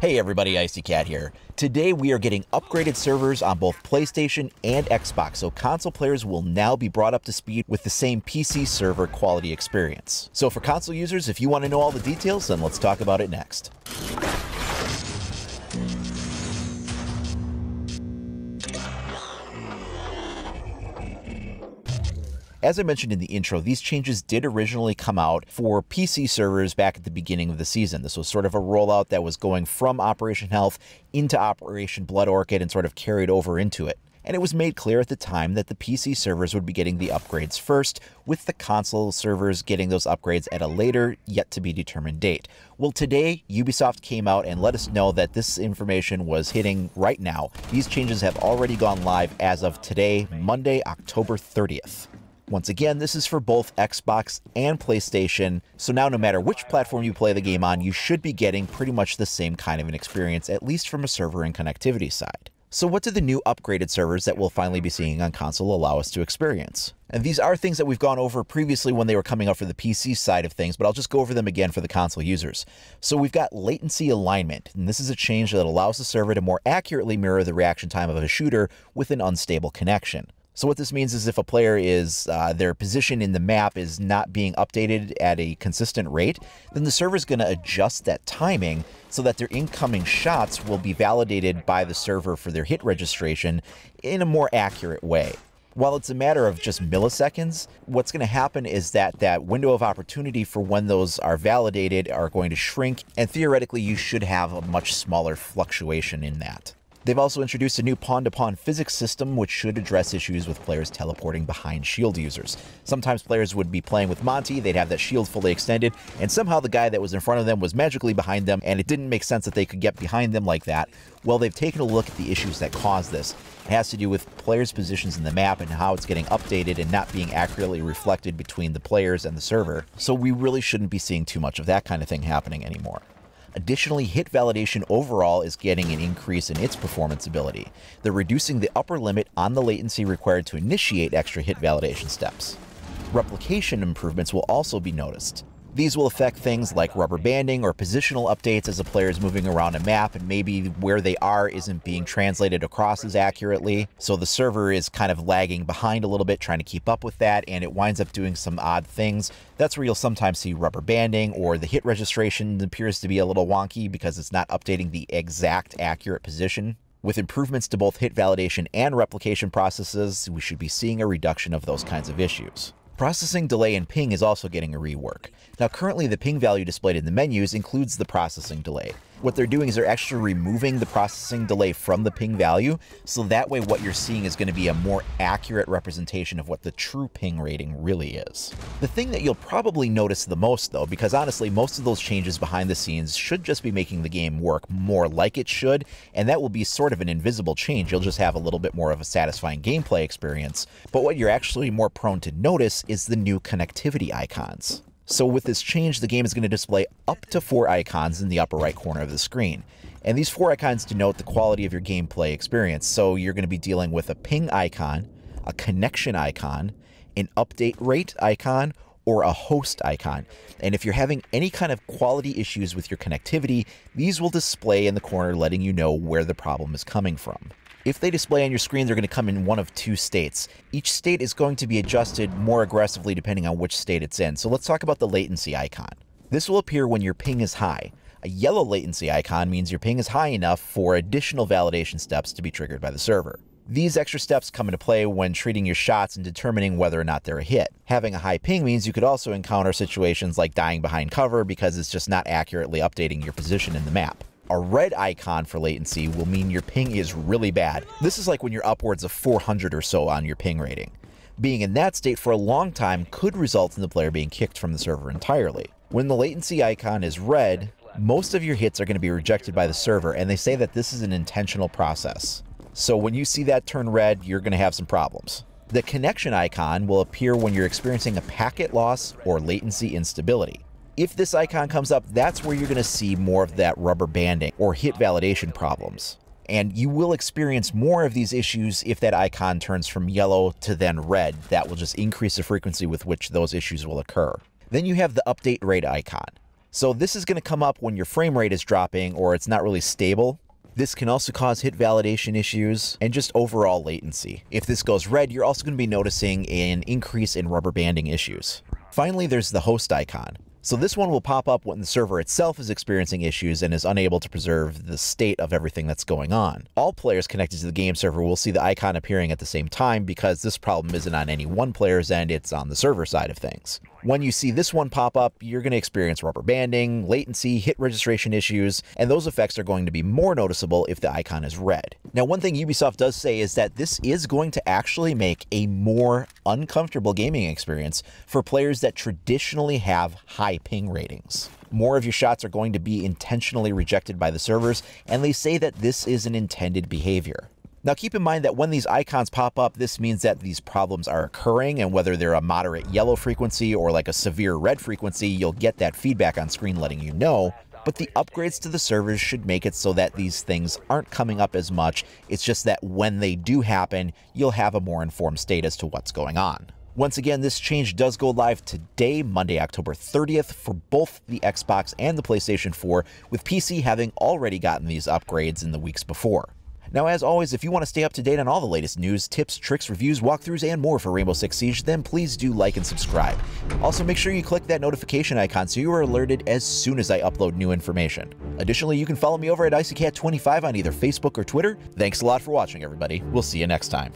Hey everybody, Icy Cat here. Today we are getting upgraded servers on both PlayStation and Xbox, so console players will now be brought up to speed with the same PC server quality experience. So for console users, if you want to know all the details, then let's talk about it next. As I mentioned in the intro, these changes did originally come out for PC servers back at the beginning of the season. This was sort of a rollout that was going from Operation Health into Operation Blood Orchid and sort of carried over into it. And it was made clear at the time that the PC servers would be getting the upgrades first, with the console servers getting those upgrades at a later, yet-to-be-determined date. Well, today, Ubisoft came out and let us know that this information was hitting right now. These changes have already gone live as of today, Monday, October 30th. Once again, this is for both Xbox and PlayStation, so now no matter which platform you play the game on, you should be getting pretty much the same kind of an experience, at least from a server and connectivity side. So what do the new upgraded servers that we'll finally be seeing on console allow us to experience? And these are things that we've gone over previously when they were coming up for the PC side of things, but I'll just go over them again for the console users. So we've got latency alignment, and this is a change that allows the server to more accurately mirror the reaction time of a shooter with an unstable connection. So what this means is if a player is, their position in the map is not being updated at a consistent rate, then the server is going to adjust that timing so that their incoming shots will be validated by the server for their hit registration in a more accurate way. While it's a matter of just milliseconds, what's going to happen is that that window of opportunity for when those are validated are going to shrink, and theoretically you should have a much smaller fluctuation in that. They've also introduced a new pawn-to-pawn physics system which should address issues with players teleporting behind shield users. Sometimes players would be playing with Monty, they'd have that shield fully extended, and somehow the guy that was in front of them was magically behind them, and it didn't make sense that they could get behind them like that. Well, they've taken a look at the issues that cause this. It has to do with players' positions in the map and how it's getting updated and not being accurately reflected between the players and the server, so we really shouldn't be seeing too much of that kind of thing happening anymore. Additionally, hit validation overall is getting an increase in its performance ability. They're reducing the upper limit on the latency required to initiate extra hit validation steps. Replication improvements will also be noticed. These will affect things like rubber banding or positional updates as a player is moving around a map and maybe where they are isn't being translated across as accurately, so the server is kind of lagging behind a little bit trying to keep up with that, and it winds up doing some odd things. That's where you'll sometimes see rubber banding, or the hit registration appears to be a little wonky because it's not updating the exact accurate position. With improvements to both hit validation and replication processes, we should be seeing a reduction of those kinds of issues. Processing delay and ping is also getting a rework. Now currently the ping value displayed in the menus includes the processing delay. What they're doing is they're actually removing the processing delay from the ping value, so that way what you're seeing is going to be a more accurate representation of what the true ping rating really is. The thing that you'll probably notice the most though, because honestly most of those changes behind the scenes should just be making the game work more like it should, and that will be sort of an invisible change. You'll just have a little bit more of a satisfying gameplay experience, but what you're actually more prone to notice is the new connectivity icons. So with this change, the game is going to display up to 4 icons in the upper right corner of the screen. And these 4 icons denote the quality of your gameplay experience. So you're going to be dealing with a ping icon, a connection icon, an update rate icon, or a host icon. And if you're having any kind of quality issues with your connectivity, these will display in the corner letting you know where the problem is coming from. If they display on your screen, they're going to come in one of 2 states. Each state is going to be adjusted more aggressively depending on which state it's in. So let's talk about the latency icon. This will appear when your ping is high. A yellow latency icon means your ping is high enough for additional validation steps to be triggered by the server. These extra steps come into play when treating your shots and determining whether or not they're a hit. Having a high ping means you could also encounter situations like dying behind cover because it's just not accurately updating your position in the map. A red icon for latency will mean your ping is really bad. This is like when you're upwards of 400 or so on your ping rating. Being in that state for a long time could result in the player being kicked from the server entirely. When the latency icon is red, most of your hits are going to be rejected by the server, and they say that this is an intentional process. So when you see that turn red, you're going to have some problems. The connection icon will appear when you're experiencing a packet loss or latency instability. If this icon comes up, that's where you're going to see more of that rubber banding or hit validation problems. And you will experience more of these issues if that icon turns from yellow to then red. That will just increase the frequency with which those issues will occur. Then you have the update rate icon. So this is going to come up when your frame rate is dropping or it's not really stable. This can also cause hit validation issues and just overall latency. If this goes red, you're also going to be noticing an increase in rubber banding issues. Finally, there's the host icon. So this one will pop up when the server itself is experiencing issues and is unable to preserve the state of everything that's going on. All players connected to the game server will see the icon appearing at the same time because this problem isn't on any one player's end, it's on the server side of things. When you see this one pop up, you're going to experience rubber banding, latency, hit registration issues, and those effects are going to be more noticeable if the icon is red. Now, one thing Ubisoft does say is that this is going to actually make a more uncomfortable gaming experience for players that traditionally have high ping ratings. More of your shots are going to be intentionally rejected by the servers, and they say that this is an intended behavior. Now keep in mind that when these icons pop up, this means that these problems are occurring, and whether they're a moderate yellow frequency or like a severe red frequency, you'll get that feedback on screen letting you know. But the upgrades to the servers should make it so that these things aren't coming up as much. It's just that when they do happen, you'll have a more informed state as to what's going on. Once again, this change does go live today, Monday, October 30th, for both the Xbox and the PlayStation 4, with PC having already gotten these upgrades in the weeks before. Now, as always, if you want to stay up to date on all the latest news, tips, tricks, reviews, walkthroughs, and more for Rainbow Six Siege, then please do like and subscribe. Also, make sure you click that notification icon so you are alerted as soon as I upload new information. Additionally, you can follow me over at IcyCat25 on either Facebook or Twitter. Thanks a lot for watching, everybody. We'll see you next time.